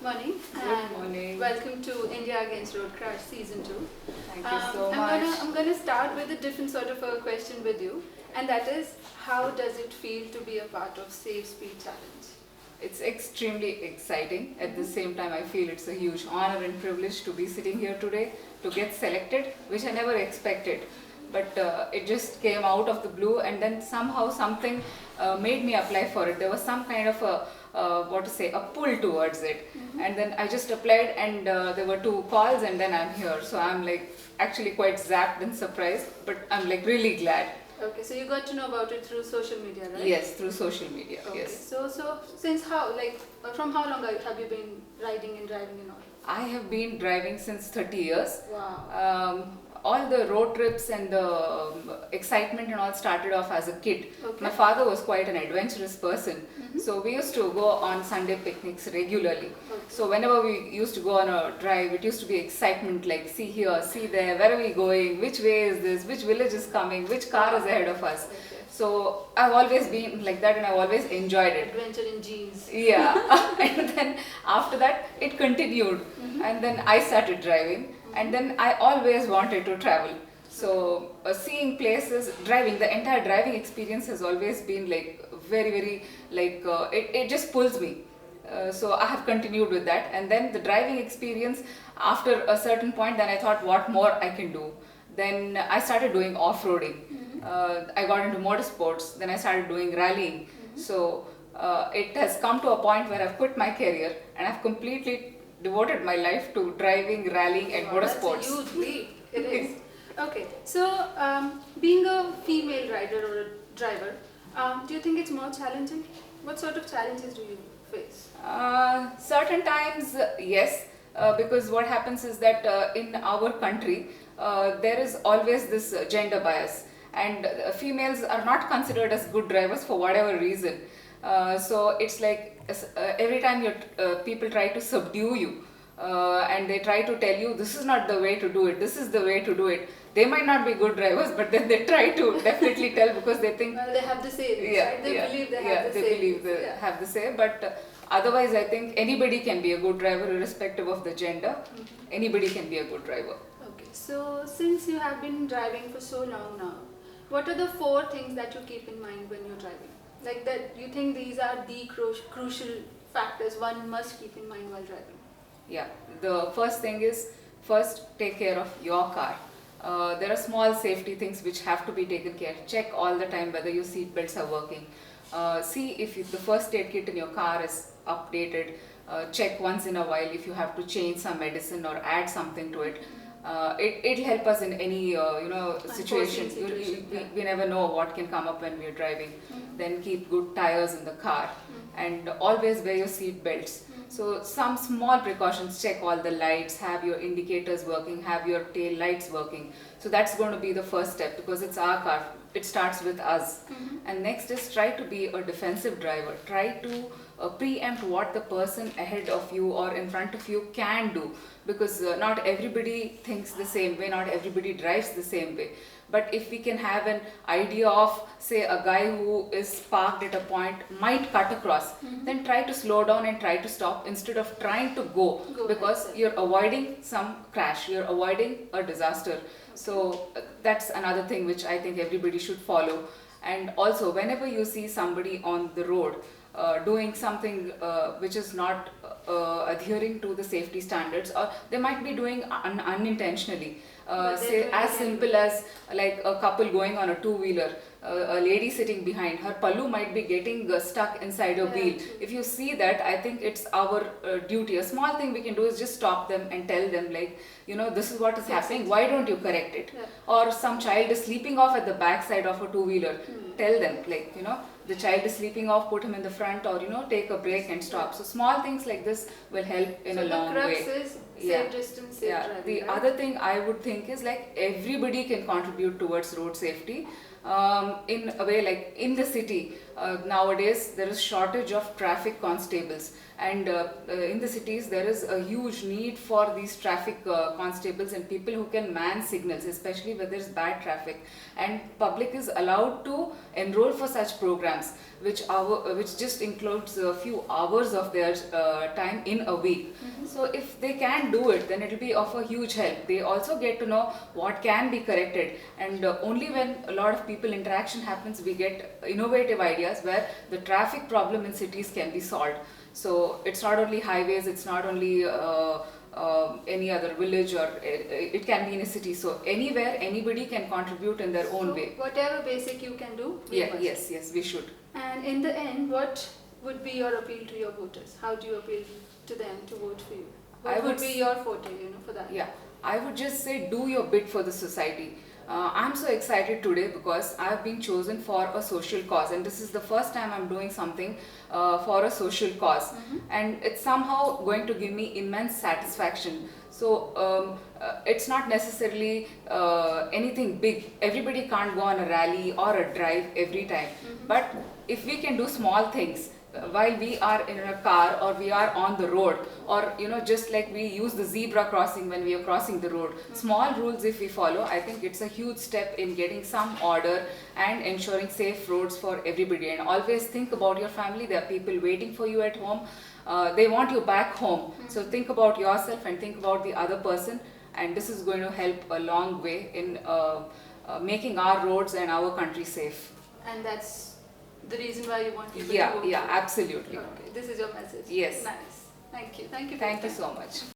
Morning Good and morning. welcome to India Against Road Crash Season 2. Thank you so much. I'm gonna start with a different sort of a question with you, and that is, how does it feel to be a part of Safe Speed Challenge? It's extremely exciting. At the same time, I feel it's a huge honor and privilege to be sitting here today to get selected, which I never expected. But it just came out of the blue, and then somehow something made me apply for it. There was some kind of a a pull towards it, and then I just applied, and there were two calls, and then I'm here. So I'm like actually quite zapped and surprised, but I'm like really glad. Okay, so you got to know about it through social media, right? Yes, through social media. Okay. Yes. So since how, like, from how long have you been riding and driving and all? I have been driving since 30 years. Wow. All the road trips and the excitement and all started off as a kid. Okay. My father was quite an adventurous person. So we used to go on Sunday picnics regularly. Okay. So whenever we used to go on a drive, it used to be excitement, like see here, see there, where are we going, which way is this, which village is coming, which car is ahead of us. Okay. So I've always been like that and I've always enjoyed it. Adventure in jeans. Yeah. And then after that it continued, and then I started driving, and then I always wanted to travel. So seeing places, driving, the entire driving experience has always been like very like it just pulls me. So I have continued with that, and then the driving experience, after a certain point, then I thought what more I can do. Then I started doing off-roading. I got into motorsports, then I started doing rallying. So it has come to a point where I've quit my career and I've completely devoted my life to driving, rallying and Wow, motorsports. that's a huge leap. It is. Okay, so being a female rider or a driver, do you think it's more challenging? What sort of challenges do you face? Certain times, yes, because what happens is that in our country, there is always this gender bias, and females are not considered as good drivers for whatever reason. So it's like every time people try to subdue you, and they try to tell you this is not the way to do it, this is the way to do it. They might not be good drivers, but then they try to definitely tell, because they think, Well, they have the say, yeah, right? They yeah, believe they yeah, have the they say. believe they have the say. But otherwise, I think anybody can be a good driver, irrespective of the gender. Anybody can be a good driver. Okay, so since you have been driving for so long now, what are the 4 things that you keep in mind when you're driving? Like that, you think these are the crucial factors one must keep in mind while driving? Yeah, the first thing is, first take care of your car. There are small safety things which have to be taken care. Check all the time whether your seat belts are working. See if the first aid kit in your car is updated. Check once in a while if you have to change some medicine or add something to it. It'll help us in any situation. We never know what can come up when we are driving. Then keep good tires in the car, and always wear your seat belts. So some small precautions: check all the lights, have your indicators working, have your tail lights working. So that's going to be the first step, because it's our car. It starts with us. And next is, try to be a defensive driver. Try to preempt what the person ahead of you or in front of you can do, because not everybody thinks the same way, not everybody drives the same way. But if we can have an idea of, say, a guy who is parked at a point might cut across, then try to slow down and try to stop instead of trying to go, because ahead. you're avoiding some crash, you're avoiding a disaster. So that's another thing which I think everybody should follow. And also, whenever you see somebody on the road doing something which is not adhering to the safety standards, or they might be doing unintentionally, But they're say doing as it simple as like a couple going on a two-wheeler, a lady sitting behind, her pallu might be getting stuck inside a wheel. If you see that, I think it's our duty. A small thing we can do is just stop them and tell them, like, this is what is happening, why don't you correct it? Yeah. Or some child is sleeping off at the back side of a two-wheeler, tell them, like, the child is sleeping off, put him in the front, or take a break and stop. So small things like this will help in a long way. So the crux is safe distance, safe driving. The right? other thing I would think is, like, everybody can contribute towards road safety in a way. Like in the city, nowadays there is shortage of traffic constables, and in the cities there is a huge need for these traffic constables and people who can man signals, especially where there is bad traffic. And public is allowed to enroll for such programs, which just includes a few hours of their time in a week. So if they can do it, then it will be of a huge help. They also get to know what can be corrected, and only when a lot of people interaction happens, we get innovative ideas where the traffic problem in cities can be solved. So it's not only highways, it's not only any other village, or it can be in a city. So anywhere, anybody can contribute in their own So way. whatever basic you can do, we Yeah, must. yes, we should. And in the end, what would be your appeal to your voters? How do you appeal to them to vote for you? What I would would be your forte, for that? Yeah, I would just say do your bit for the society. I'm so excited today because I've been chosen for a social cause, and this is the first time I'm doing something for a social cause, and it's somehow going to give me immense satisfaction. So it's not necessarily anything big. Everybody can't go on a rally or a drive every time, but if we can do small things while we are in a car or we are on the road, or just like we use the zebra crossing when we are crossing the road, small rules if we follow, I think it's a huge step in getting some order and ensuring safe roads for everybody. And always think about your family. There are people waiting for you at home. They want you back home. So think about yourself and think about the other person, and this is going to help a long way in making our roads and our country safe. And that's the reason why you want people to Yeah, vote yeah, for you. absolutely. Okay, this is your message. Yes. Nice. Thank you. Thank you. Thank you so much.